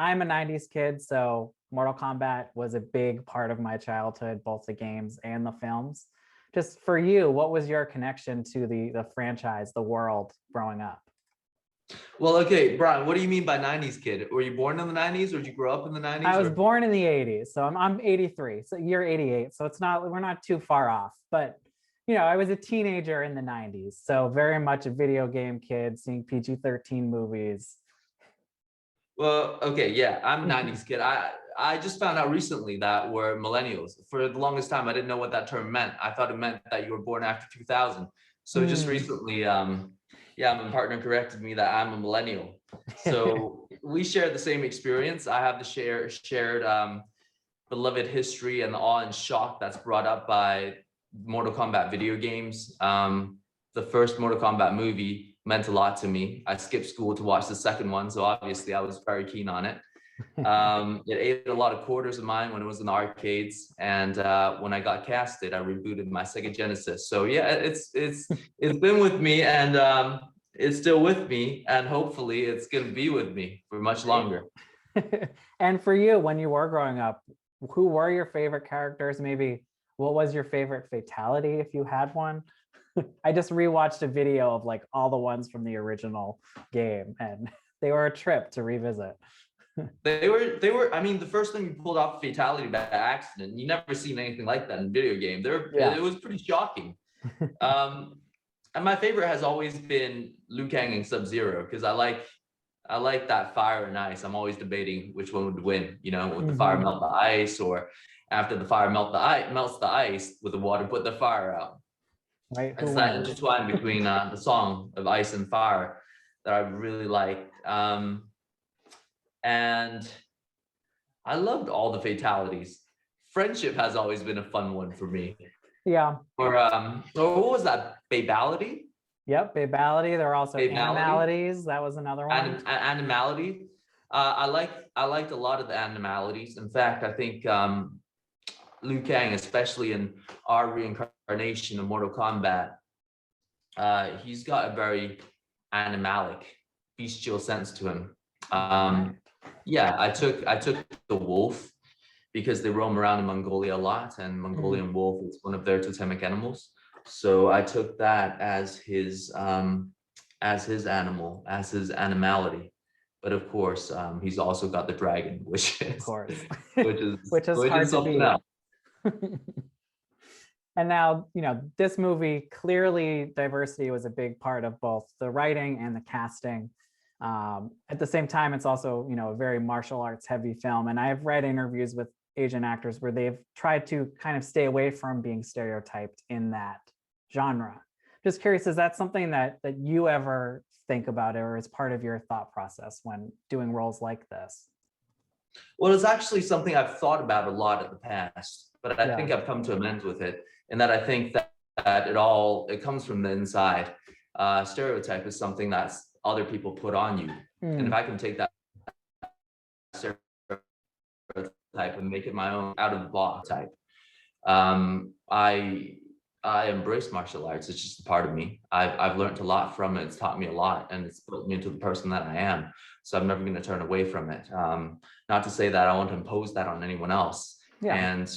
I'm a 90s kid, so Mortal Kombat was a big part of my childhood, both the games and the films. Just for you, what was your connection to the franchise, the world growing up? Well, okay, Brian, what do you mean by 90s kid? Were you born in the 90s or did you grow up in the 90s? I was born in the 80s, so I'm 83, so you're 88, so we're not too far off. But I was a teenager in the 90s, so very much a video game kid, seeing PG-13 movies. Well, okay, yeah, I'm a 90s kid. I just found out recently that we're millennials. For the longest time, I didn't know what that term meant. I thought it meant that you were born after 2000. So just recently, yeah, my partner corrected me that I'm a millennial. So we share the same experience. I have the shared beloved history and the awe and shock that's brought up by Mortal Kombat video games. The first Mortal Kombat movie meant a lot to me. I skipped school to watch the second one, so obviously I was very keen on it. It ate a lot of quarters of mine when it was in the arcades, and when I got casted, I rebooted my Sega Genesis. So yeah, it's been with me, and it's still with me, and hopefully it's going to be with me for much longer. And for you, when you were growing up, who were your favorite characters? Maybe what was your favorite fatality, if you had one? I just rewatched a video of like all the ones from the original game, and they were a trip to revisit. They were. I mean, the first time you pulled off fatality by accident, you never seen anything like that in video game. It was pretty shocking. And my favorite has always been Liu Kang and Sub-Zero, because I like that fire and ice. I'm always debating which one would win. Would the fire melt the ice, or after the fire melts the ice, would the water put the fire out? Right. It's that intertwine between the song of Ice and Fire that I really liked. And I loved all the fatalities. Friendship has always been a fun one for me. Yeah. Or what was that? Babality? Yep, Babality. There are also Babality. Animalities. That was another one. Animality. I liked a lot of the animalities. In fact, I think Liu Kang, especially in our reincarnation of Mortal Kombat, he's got a very animalic, bestial sense to him. Yeah, I took the wolf because they roam around in Mongolia a lot, and Mongolian wolf is one of their totemic animals. So I took that as his animal, as his animality. But of course, he's also got the dragon, which is hard to beat. And now, this movie, clearly diversity was a big part of both the writing and the casting. At the same time, it's also, a very martial arts heavy film. And I've read interviews with Asian actors where they've tried to kind of stay away from being stereotyped in that genre. Just curious, is that something that you ever think about, or is part of your thought process when doing roles like this? Well, it's actually something I've thought about a lot in the past, but I think I've come to amends with it, in that I think that it comes from the inside. Stereotype is something that's other people put on you. And if I can take that stereotype and make it my own, out of the box type, I embrace martial arts. It's just a part of me. I've learned a lot from it. It's taught me a lot, and it's built me into the person that I am. So I'm never going to turn away from it. Not to say that I want to impose that on anyone else. Yeah. And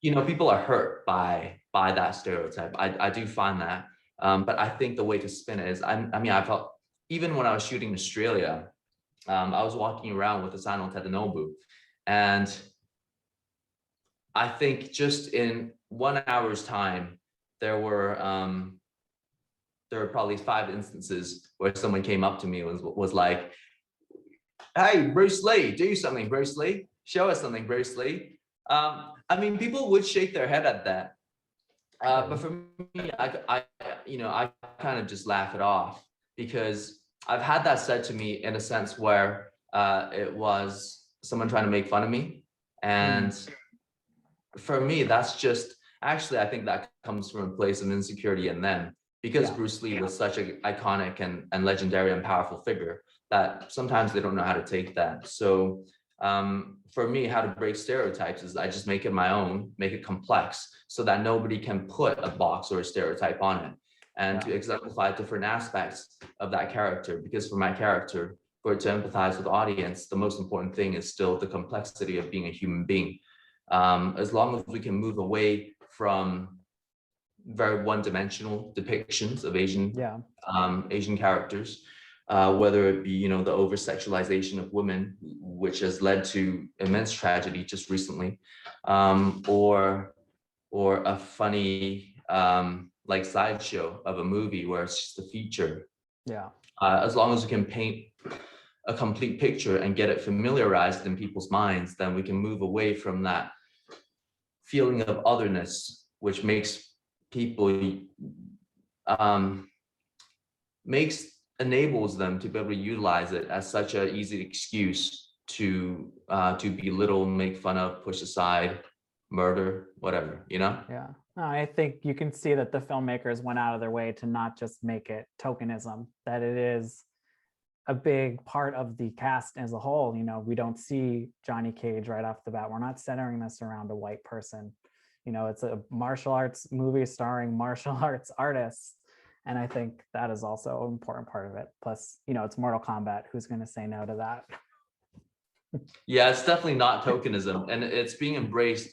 people are hurt by that stereotype. I do find that. But I think the way to spin it is, I felt, even when I was shooting in Australia, I was walking around with Asano Tadanobu, and I think just in 1 hour's time, there were probably 5 instances where someone came up to me and was like, "Hey, Bruce Lee, do something, Bruce Lee. Show us something, Bruce Lee." People would shake their head at that. But for me, I kind of just laugh it off, because I've had that said to me in a sense where it was someone trying to make fun of me. And for me, that's just, actually, I think that comes from a place of insecurity in them, because Bruce Lee was such an iconic and legendary and powerful figure that sometimes they don't know how to take that. So for me, how to break stereotypes is I just make it my own, make it complex, so that nobody can put a box or a stereotype on it, and to exemplify different aspects of that character. Because for my character, for it to empathize with the audience, the most important thing is still the complexity of being a human being. As long as we can move away from very one-dimensional depictions of Asian characters, whether it be, the over-sexualization of women, which has led to immense tragedy just recently, or a funny like sideshow of a movie where it's just a feature. As long as we can paint a complete picture and get it familiarized in people's minds, then we can move away from that feeling of otherness, which makes people enables them to be able to utilize it as such an easy excuse to belittle, make fun of, push aside, murder, whatever, Yeah, I think you can see that the filmmakers went out of their way to not just make it tokenism, that it is a big part of the cast as a whole. We don't see Johnny Cage right off the bat. We're not centering this around a white person. It's a martial arts movie starring martial arts artists. And I think that is also an important part of it. Plus, it's Mortal Kombat. Who's going to say no to that? Yeah, it's definitely not tokenism, and it's being embraced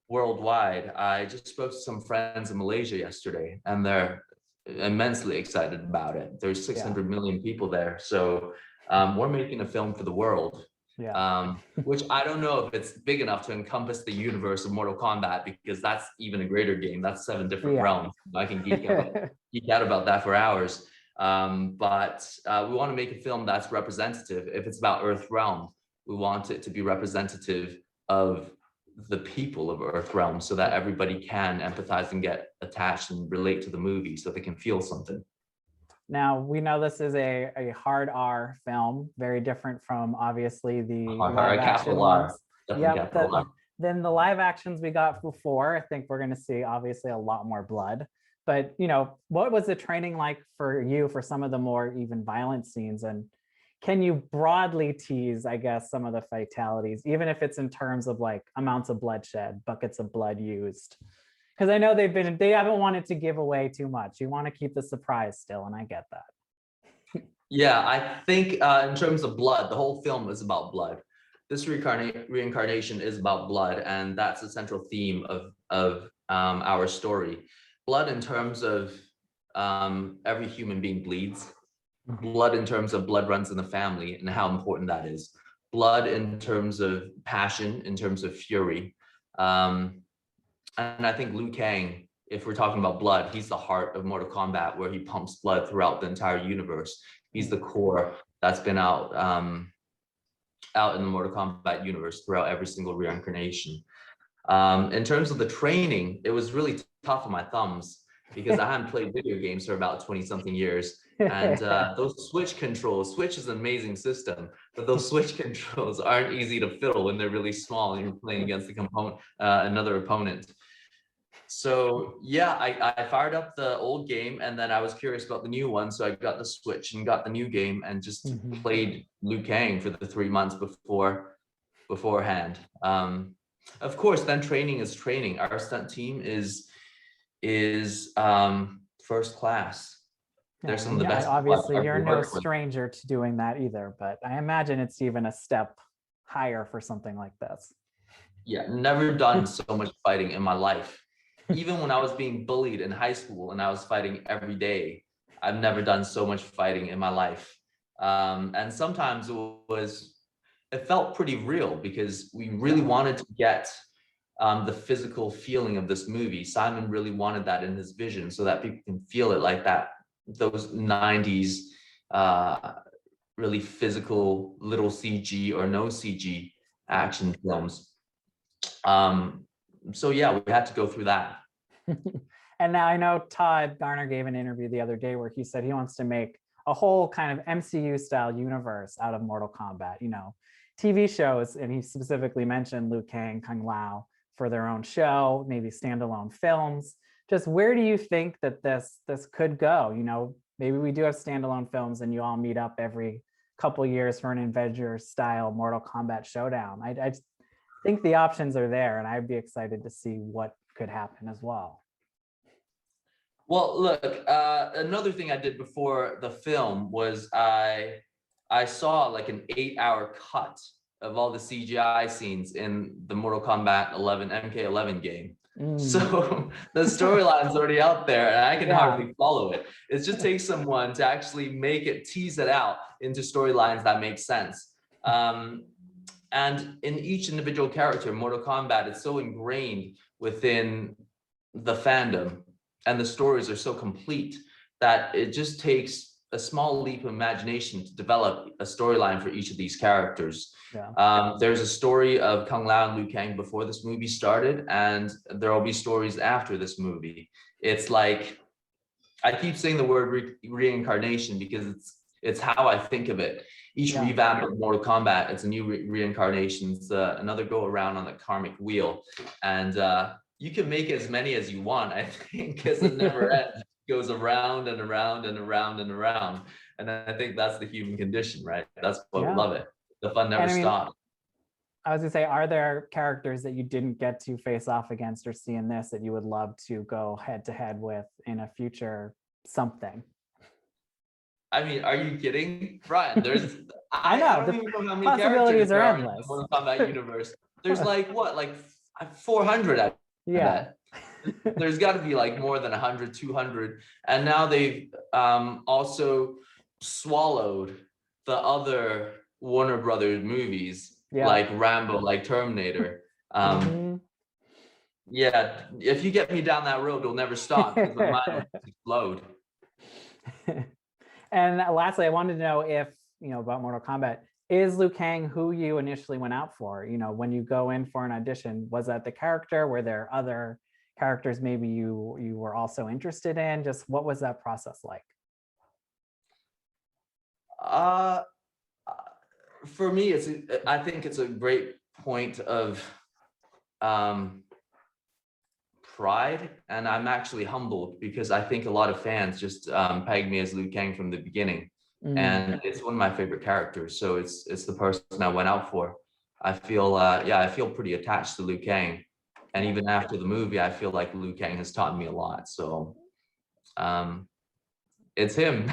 worldwide. I just spoke to some friends in Malaysia yesterday, and they're immensely excited about it. There's 600 million people there. So we're making a film for the world, which I don't know if it's big enough to encompass the universe of Mortal Kombat, because that's even a greater game. That's 7 different realms. I can geek out about that for hours. But we want to make a film that's representative. If it's about Earth Realm, we want it to be representative of the people of Earth Realm, so that everybody can empathize and get attached and relate to the movie, so they can feel something. Now, we know this is a hard R film, very different from obviously the live action ones. Then the live actions we got before, I think we're going to see obviously a lot more blood. But, what was the training like for you for some of the more even violent scenes? And can you broadly tease, I guess, some of the fatalities, even if it's in terms of like amounts of bloodshed, buckets of blood used? Because I know they haven't wanted to give away too much. You want to keep the surprise still, and I get that. Yeah, I think in terms of blood, the whole film is about blood. This reincarnation is about blood, and that's the central theme of our story. Blood in terms of every human being bleeds. Blood in terms of blood runs in the family and how important that is. Blood in terms of passion, in terms of fury. And I think Liu Kang, if we're talking about blood, he's the heart of Mortal Kombat, where he pumps blood throughout the entire universe. He's the core that's been out in the Mortal Kombat universe throughout every single reincarnation. In terms of the training, it was really tough on my thumbs, because I hadn't played video games for about 20-something years. And those Switch controls, Switch is an amazing system, but those Switch controls aren't easy to fiddle when they're really small and you're playing against another opponent. So yeah, I fired up the old game, and then I was curious about the new one, so I got the Switch and got the new game, and just played Liu Kang for the 3 months beforehand. Of course, then training is training. Our stunt team is first class. There's some of the best. Obviously, you're no stranger to doing that either, but I imagine it's even a step higher for something like this. Yeah, never done so much fighting in my life. Even when I was being bullied in high school and I was fighting every day, I've never done so much fighting in my life. And sometimes it felt pretty real, because we really wanted to get the physical feeling of this movie. Simon really wanted that in his vision, so that people can feel it like that. Those 90s really physical, little CG or no CG action films. So yeah, we had to go through that. And now I know Todd Garner gave an interview the other day where he said he wants to make a whole kind of MCU style universe out of Mortal Kombat, TV shows. And he specifically mentioned Liu Kang, Kung Lao for their own show, maybe standalone films. Just where do you think that this could go? Maybe we do have standalone films and you all meet up every couple years for an Avengers style Mortal Kombat showdown. I think the options are there, and I'd be excited to see what could happen as well. Well, look, another thing I did before the film was I I saw like an 8-hour cut of all the CGI scenes in the Mortal Kombat 11 MK11 game. So the storyline's already out there and I can hardly follow it. It just takes someone to actually make it, tease it out into storylines that make sense. And in each individual character, Mortal Kombat is so ingrained within the fandom, and the stories are so complete that it just takes a small leap of imagination to develop a storyline for each of these characters. There's a story of Kung Lao and Liu Kang before this movie started, and there will be stories after this movie. It's like, I keep saying the word reincarnation because it's how I think of it. Each revamp of Mortal Kombat, it's a new reincarnation. It's another go around on the karmic wheel. And you can make as many as you want, I think, because it never ends. It goes around and around and around and around. And I think that's the human condition, right? That's why we love it. The fun never stops. I was gonna say, are there characters that you didn't get to face off against or see in this that you would love to go head to head with in a future something? I mean, are you kidding, Brian? There's I know, I don't even know how many possibilities characters are there are in endless. the Mortal Kombat universe. There's like what, like 400 I bet. There's got to be like more than 100, 200. And now they've also swallowed the other Warner Brothers movies, like Rambo, like Terminator. Yeah, if you get me down that road, it'll never stop because my mind will explode. And lastly, I wanted to know if, about Mortal Kombat, is Liu Kang who you initially went out for? When you go in for an audition, was that the character? Were there other characters maybe you were also interested in? Just what was that process like? For me, I think it's a great point of pride, and I'm actually humbled because I think a lot of fans just pegged me as Liu Kang from the beginning, and it's one of my favorite characters. So it's the person I went out for. I feel I feel pretty attached to Liu Kang, and even after the movie, I feel like Liu Kang has taught me a lot. So it's him.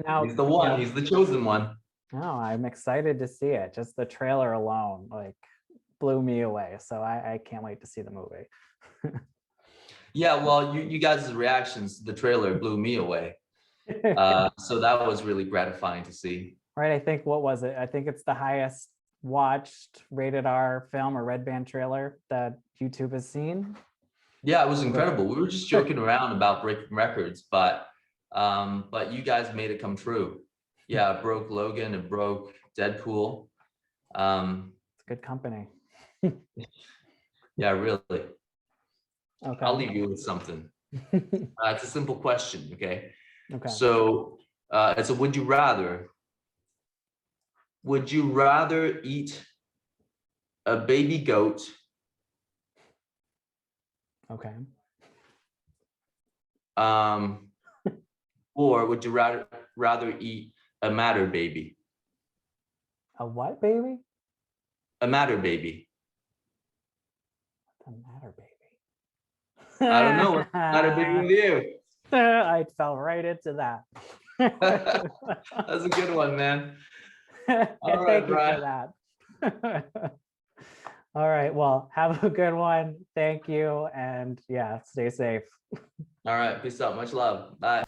Now, he's the one. He's the chosen one. No, I'm excited to see it. Just the trailer alone, like, blew me away. So I can't wait to see the movie. Yeah, well, you guys' reactions to the trailer blew me away. So that was really gratifying to see. Right, I think, what was it? I think it's the highest watched rated R film or red band trailer that YouTube has seen. Yeah, it was incredible. We were just joking around about breaking records, but you guys made it come true. Yeah, it broke Logan, it broke Deadpool. It's good company. Yeah, really. Okay. I'll leave you with something. It's a simple question, okay? Okay. So it's a would you rather. Would you rather eat a baby goat? Okay. Or would you rather eat a matter baby? A what baby? A matter baby. What's a matter baby? I don't know. What's the matter baby with you? I fell right into that. That's a good one, man. All right, thank you for that. All right, well, have a good one. Thank you, and yeah, stay safe. All right, peace out. Much love. Bye.